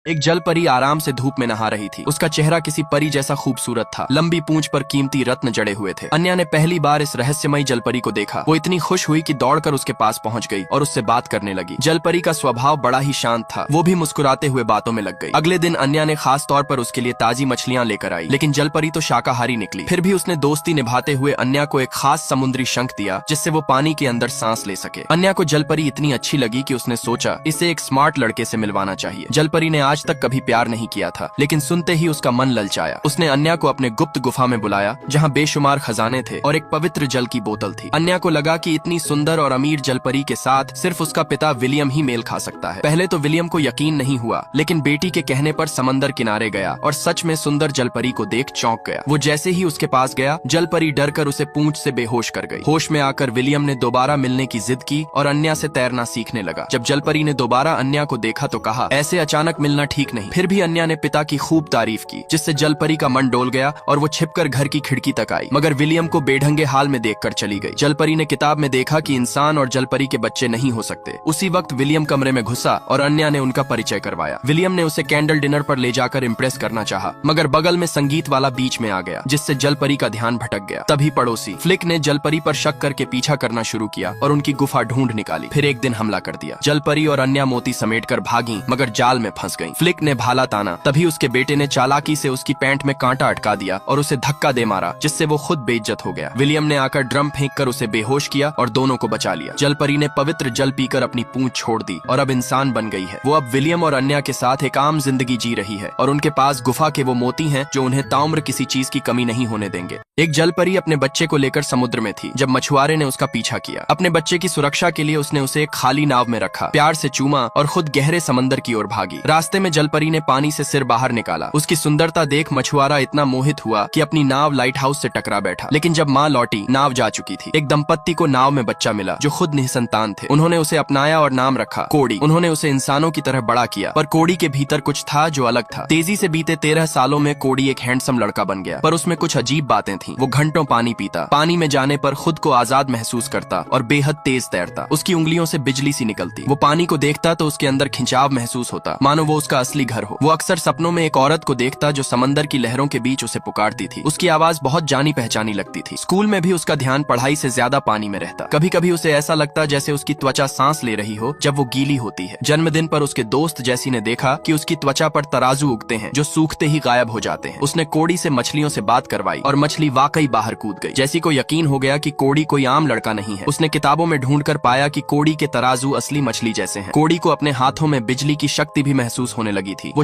एक जल परी आराम से धूप में नहा रही थी। उसका चेहरा किसी परी जैसा खूबसूरत था। लंबी पूंछ पर कीमती रत्न जड़े हुए थे। अन्या ने पहली बार इस रहस्यमयी जल परी को देखा। वो इतनी खुश हुई कि दौड़कर उसके पास पहुंच गई और उससे बात करने लगी। जल परी का स्वभाव बड़ा ही शांत था। वो भी मुस्कुराते हुए बातों में लग गई। अगले दिन अन्या ने खास तौर पर उसके लिए ताजी मछलियां लेकर आई, लेकिन जल परी तो शाकाहारी निकली। फिर भी उसने दोस्ती निभाते हुए अन्या को एक खास समुद्री शंख दिया, जिससे वो पानी के अंदर सांस ले सके। अन्या को जल परी इतनी अच्छी लगी कि उसने सोचा इसे एक स्मार्ट लड़के से मिलवाना चाहिए। जल परी ने आज तक कभी प्यार नहीं किया था, लेकिन सुनते ही उसका मन ललचाया। उसने अन्या को अपने गुप्त गुफा में बुलाया, जहाँ बेशुमार खजाने थे और एक पवित्र जल की बोतल थी। अन्या को लगा कि इतनी सुंदर और अमीर जल परी के साथ सिर्फ उसका पिता विलियम ही मेल खा सकता है। पहले तो विलियम को यकीन नहीं हुआ, लेकिन बेटी के कहने पर समंदर किनारे गया और सच में सुंदर जल परी को देख चौंक गया। वो जैसे ही उसके पास गया, जल परी डर कर उसे पूंछ से बेहोश कर गई। होश में आकर विलियम ने दोबारा मिलने की जिद की और अन्या से तैरना सीखने लगा। जब जल परी ने दोबारा अन्या को देखा तो कहा, ऐसे अचानक मिलना ठीक नहीं। फिर भी अन्या ने पिता की खूब तारीफ की, जिससे जल परी का मन डोल गया और वो छिपकर घर की खिड़की तक आई, मगर विलियम को बेढंगे हाल में देखकर चली गई। जल परी ने किताब में देखा कि इंसान और जल परी के बच्चे नहीं हो सकते। उसी वक्त विलियम कमरे में घुसा और अन्या ने उनका परिचय करवाया। विलियम ने उसे कैंडल डिनर पर ले जाकर इम्प्रेस करना चाहा, मगर बगल में संगीत वाला बीच में आ गया, जिससे जल परी का ध्यान भटक गया। तभी पड़ोसी फ्लिक ने जल परी पर शक करके पीछा करना शुरू किया और उनकी गुफा ढूंढ निकाली। फिर एक दिन हमला कर दिया। जल परी और अन्या मोती समेटकर भागी, मगर जाल में फंस गईं। फ्लिक ने भाला ताना, तभी उसके बेटे ने चालाकी से उसकी पैंट में कांटा अटका दिया और उसे धक्का दे मारा, जिससे वो खुद बेइज्जत हो गया। विलियम ने आकर ड्रम फेंककर उसे बेहोश किया और दोनों को बचा लिया। जल परी ने पवित्र जल पीकर अपनी पूंछ छोड़ दी और अब इंसान बन गई है। वो अब विलियम और अन्या के साथ एक आम जिंदगी जी रही है और उनके पास गुफा के वो मोती हैं जो उन्हें ताउम्र किसी चीज की कमी नहीं होने देंगे। एक जल परी अपने बच्चे को लेकर समुद्र में थी जब मछुआरे ने उसका पीछा किया। अपने बच्चे की सुरक्षा के लिए उसने उसे एक खाली नाव में रखा, प्यार से चूमा और खुद गहरे समंदर की ओर भागी। रास्ते में जल परी ने पानी से सिर बाहर निकाला। उसकी सुंदरता देख मछुआरा इतना मोहित हुआ कि अपनी नाव लाइट हाउस से टकरा बैठा। लेकिन जब माँ लौटी, नाव जा चुकी थी। एक दंपत्ति को नाव में बच्चा मिला जो खुद निसंतान थे। उन्होंने उसे अपनाया और नाम रखा कोड़ी। उन्होंने उसे इंसानों की तरह बड़ा किया, पर कोड़ी के भीतर कुछ था जो अलग था। तेजी से बीते 13 सालों में कोड़ी एक हैंडसम लड़का बन गया, पर उसमें कुछ अजीब बातें थीं। वो घंटों पानी पीता, पानी में जाने पर खुद को आजाद महसूस करता और बेहद तेज तैरता। उसकी उंगलियों से बिजली सी निकलती। वो पानी को देखता तो उसके अंदर खिंचाव महसूस होता, मानो वो उसका असली घर हो। वो अक्सर सपनों में एक औरत को देखता जो समंदर की लहरों के बीच उसे पुकारती थी। उसकी आवाज बहुत जानी पहचानी लगती थी। स्कूल में भी उसका ध्यान पढ़ाई से ज्यादा पानी में रहता। कभी कभी उसे ऐसा लगता जैसे उसकी त्वचा सांस ले रही हो जब वो गीली होती है। जन्मदिन पर उसके दोस्त जैसी ने देखा कि उसकी त्वचा पर तराजू उगते हैं जो सूखते ही गायब हो जाते हैं। उसने कोड़ी से मछलियों से बात करवाई और मछली वाकई बाहर कूद गई। जैसी को यकीन हो गया कि कोड़ी कोई आम लड़का नहीं है। उसने किताबों में ढूंढकर पाया कि कोड़ी के तराजू असली मछली जैसे हैं। कोड़ी को अपने हाथों में बिजली की शक्ति भी महसूस होने लगी थी। वो